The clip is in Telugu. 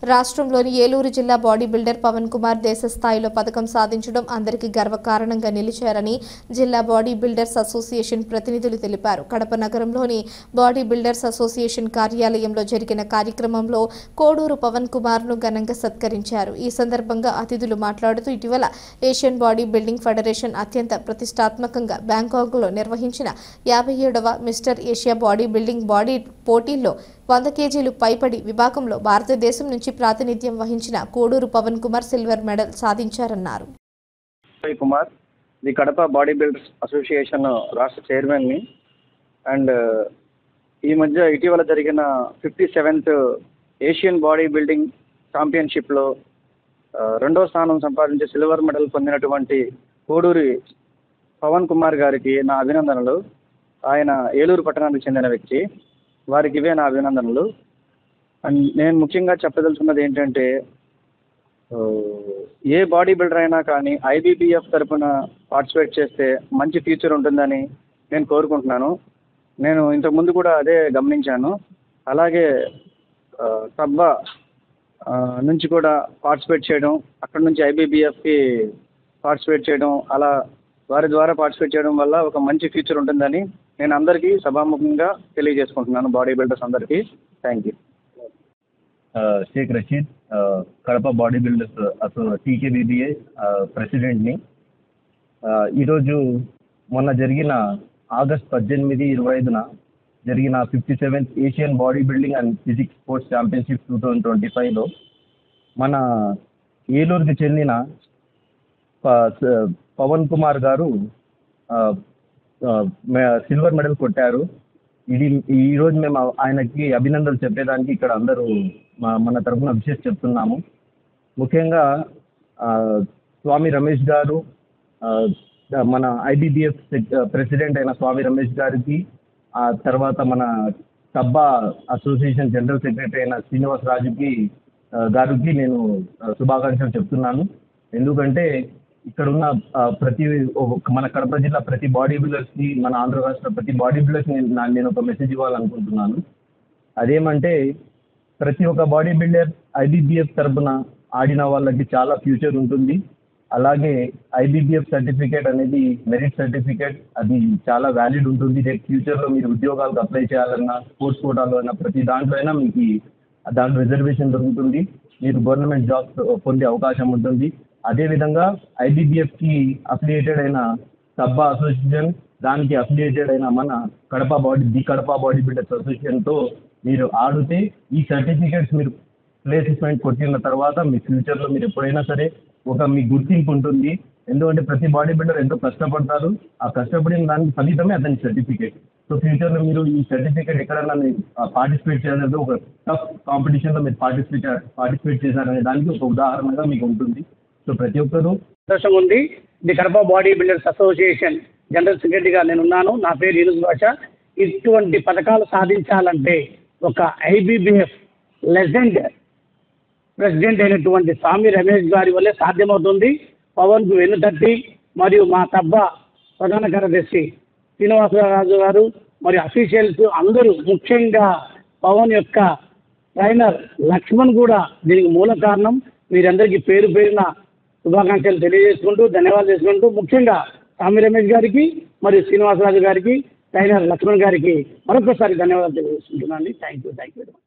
రాష్ట్రంలోని ఏలూరు జిల్లా బాడీ బిల్డర్ పవన్ కుమార్ దేశ స్థాయిలో పథకం సాధించడం అందరికీ గర్వకారణంగా నిలిచారని జిల్లా బాడీ బిల్డర్స్ అసోసియేషన్ ప్రతినిధులు తెలిపారు. కడప నగరంలోని బాడీ బిల్డర్స్ అసోసియేషన్ కార్యాలయంలో జరిగిన కార్యక్రమంలో కోడూరు పవన్ కుమార్ను ఘనంగా సత్కరించారు. ఈ సందర్భంగా అతిథులు మాట్లాడుతూ ఇటీవల ఏషియన్ బాడీ బిల్డింగ్ ఫెడరేషన్ అత్యంత ప్రతిష్టాత్మకంగా బ్యాంకాక్లో నిర్వహించిన 57వ mister Asia body building body పోటీల్లో 100 కేజీలు పైబడి విభాగంలో భారతదేశం నుంచి ప్రాతినిధ్యం వహించిన కోడూరు పవన్ కుమార్ సిల్వర్ మెడల్ సాధించారన్నారు. Kumar the Kadapa body builders association రాష్ట్ర చైర్మన్ని అండ్ ఈ మధ్య ఇటీవల జరిగిన 57th ఏషియన్ బాడీ బిల్డింగ్ ఛాంపియన్షిప్లో 2వ స్థానం సంపాదించి సిల్వర్ మెడల్ పొందినటువంటి కోడూరి పవన్ కుమార్ గారికి నా అభినందనలు. ఆయన ఏలూరు పట్టణానికి చెందిన వ్యక్తి, వారికి ఇవే నా అభినందనలు. అండ్ నేను ముఖ్యంగా చెప్పదలుచుకున్నది ఏంటంటే, ఏ బాడీ బిల్డర్ అయినా కానీ ఐబీబీఎఫ్ తరఫున పార్టిసిపేట్ చేస్తే మంచి ఫ్యూచర్ ఉంటుందని నేను కోరుకుంటున్నాను. నేను ఇంతకుముందు కూడా అదే గమనించాను. అలాగే సబ్బా నుంచి కూడా పార్టిసిపేట్ చేయడం, అక్కడ నుంచి ఐబీబీఎఫ్కి పార్టిసిపేట్ చేయడం, అలా వారి ద్వారా పార్టిసిపేట్ చేయడం వల్ల ఒక మంచి ఫ్యూచర్ ఉంటుందని నేను అందరికీ సభాముఖంగా తెలియజేసుకుంటున్నాను, బాడీ బిల్డర్స్ అందరికీ. Thank you. Sheikh Rasheed, Kadapa body builders TKBBA ప్రెసిడెంట్ని. ఈరోజు మొన్న జరిగిన ఆగస్ట్ 18, 25న జరిగిన 57th Asian body building and physics sports championship 2025లో మన ఏలూరుకి చెందిన పవన్ కుమార్ గారు సిల్వర్ మెడల్ కొట్టారు. ఈరోజు మేము ఆయనకి అభినందనలు చెప్పేదానికి ఇక్కడ అందరూ మన తరఫున విశేష చెప్తున్నాము. ముఖ్యంగా స్వామి రమేష్ గారు, మన ఐబీబీఎఫ్ ప్రెసిడెంట్ అయిన స్వామి రమేష్ గారికి, ఆ తర్వాత మన సబ్బా అసోసియేషన్ జనరల్ సెక్రటరీ అయిన శ్రీనివాస్ రాజుకి గారికి నేను శుభాకాంక్షలు చెప్తున్నాను. ఎందుకంటే ఇక్కడ ఉన్న మన కడప జిల్లా ప్రతి బాడీ బిల్డర్స్కి, మన ఆంధ్ర రాష్ట్ర ప్రతి బాడీ బిల్డర్స్కి నేను ఒక మెసేజ్ ఇవ్వాలనుకుంటున్నాను. అదేమంటే, ప్రతి ఒక్క బాడీ బిల్డర్ ఐబీబీఎఫ్ తరఫున ఆడిన వాళ్ళకి చాలా ఫ్యూచర్ ఉంటుంది. అలాగే ఐబీబీఎఫ్ సర్టిఫికేట్ అనేది మెరిట్ సర్టిఫికేట్, అది చాలా వ్యాలిడ్ ఉంటుంది. రేపు ఫ్యూచర్లో మీరు ఉద్యోగాలకు అప్లై చేయాలన్నా, స్పోర్ట్స్ కోటాలో అయినా, ప్రతి దాంట్లో అయినా మీకు దాంట్లో రిజర్వేషన్ దొరుకుతుంది. మీరు గవర్నమెంట్ జాబ్స్ పొందే అవకాశం ఉంటుంది. అదేవిధంగా ఐబీబీఎఫ్కి అఫిలియేటెడ్ అయిన సబ్బా అసోసియేషన్, దానికి అఫిలియేటెడ్ అయిన మన కడప బాడీ బిల్డర్స్ అసోసియేషన్తో మీరు ఆడితే ఈ సర్టిఫికేట్స్ మీరు ప్లేస్మెంట్ కొట్టిన తర్వాత మీ ఫ్యూచర్లో మీరు ఎప్పుడైనా సరే మీ గుర్తింపు ఉంటుంది. ఎందుకంటే ప్రతి బాడీ బిల్డర్ ఎంతో కష్టపడతారు, ఆ కష్టపడిన దానికి ఫలితమే అతని సర్టిఫికేట్. సో ఫ్యూచర్లో మీరు ఈ సర్టిఫికేట్ ఎక్కడన్నా పార్టిసిపేట్ చేయాలంటే ఒక టఫ్ కాంపిటీషన్లో మీరు పార్టిసిపేట్ చేశారనే దానికి ఒక ఉదాహరణగా మీకు ఉంటుంది. సో ప్రతి ఒక్కరూ సంతోషంగా ఉంది. ఇది Kadapa body builders association general సెక్రటరీగా నేను ఉన్నాను. నా పేరు యూనుస్ బాషా. ఇటువంటి పథకాలు సాధించాలంటే ఒక ఐబీబీఎఫ్ లెజెండ్ ప్రెసిడెంట్ అయినటువంటి స్వామి రమేష్ గారి వల్లే సాధ్యమవుతుంది. పవన్కు వెన్నుతట్టి మరియు మా సబ్బా ప్రధాన కార్యదర్శి శ్రీనివాసరాజు గారు మరియు అఫీషియల్స్ అందరూ, ముఖ్యంగా పవన్ యొక్క ట్రైనర్ లక్ష్మణ్ కూడా దీనికి మూల కారణం. మీరందరికీ పేరు పేరున శుభాకాంక్షలు తెలియజేసుకుంటూ, ధన్యవాదాలు చేసుకుంటూ, ముఖ్యంగా స్వామి రమేష్ గారికి మరియు శ్రీనివాసరాజు గారికి, ట్రైనర్ లక్ష్మణ్ గారికి మరొకసారి ధన్యవాదాలు తెలియజేసుకుంటున్నాను. Thank you.